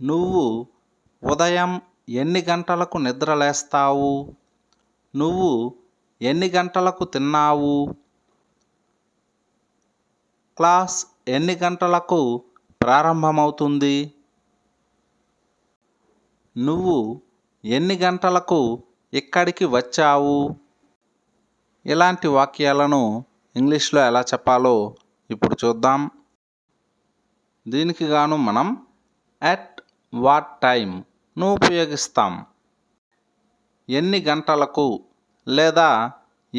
నువ్వు ఉదయం ఎన్ని గంటలకు నిద్రలేస్తావు? నువ్వు ఎన్ని గంటలకు తిన్నావు? క్లాస్ ఎన్ని గంటలకు ప్రారంభమవుతుంది? నువ్వు ఎన్ని గంటలకు ఇక్కడికి వచ్చావు? ఇలాంటి వాక్యాలను ఇంగ్లీష్లో ఎలా చెప్పాలో ఇప్పుడు చూద్దాం. దీనికి గాను మనం ఎట్ వాట్ టైంను ఉపయోగిస్తాం. ఎన్ని గంటలకు లేదా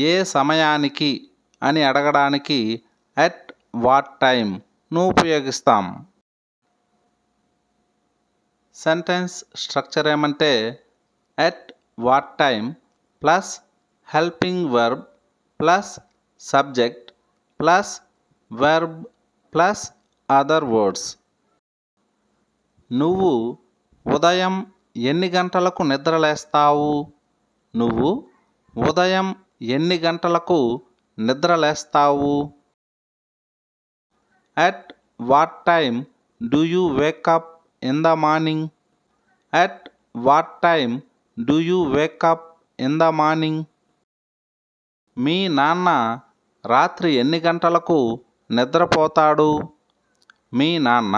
ఏ సమయానికి అని అడగడానికి ఎట్ వాట్ టైంను ఉపయోగిస్తాం. సెంటెన్స్ స్ట్రక్చర్ ఏమంటే at what time plus helping verb plus subject plus verb plus other words. నువ్వు ఉదయం ఎన్ని గంటలకు నిద్రలేస్తావు? నువ్వు ఉదయం ఎన్ని గంటలకు నిద్రలేస్తావు? At what time do you wake up in the morning? At what time do you wake up in the morning? మీ నాన్న రాత్రి ఎన్ని గంటలకు నిద్రపోతాడు? మీ నాన్న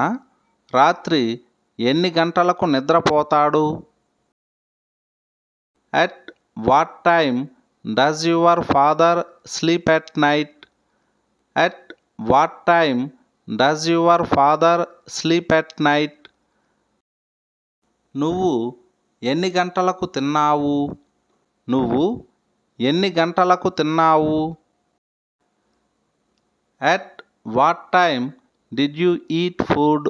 రాత్రి ఎన్ని గంటలకు నిద్రపోతాడు? At what time does your father sleep at night? At what time does your father sleep at night? నువ్వు ఎన్ని గంటలకు తిన్నావు? నువ్వు ఎన్ని గంటలకు తిన్నావు? At what time did you eat food?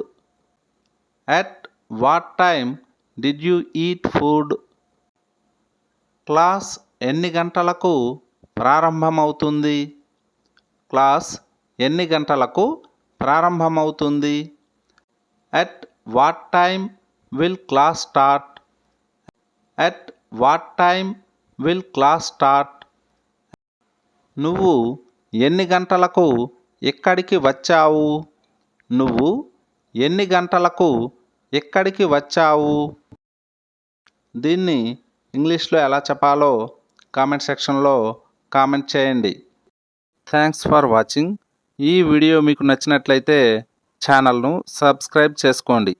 At what time did you eat food? Class ఎన్ని గంటలకు ప్రారంభమవుతుంది? క్లాస్ ఎన్ని గంటలకు ప్రారంభమవుతుంది? At what time will class start? At what time will class start? నువ్వు ఎన్ని గంటలకు ఇక్కడికి వచ్చావు? నువ్వు ఎన్ని గంటలకు ఇక్కడికి వచ్చావు? దీన్ని ఇంగ్లీష్లో ఎలా చెప్పాలో కామెంట్ సెక్షన్లో కామెంట్ చేయండి. Thanks for watching. ఈ వీడియో మీకు నచ్చినట్లయితే ఛానల్ను సబ్స్క్రైబ్ చేసుకోండి.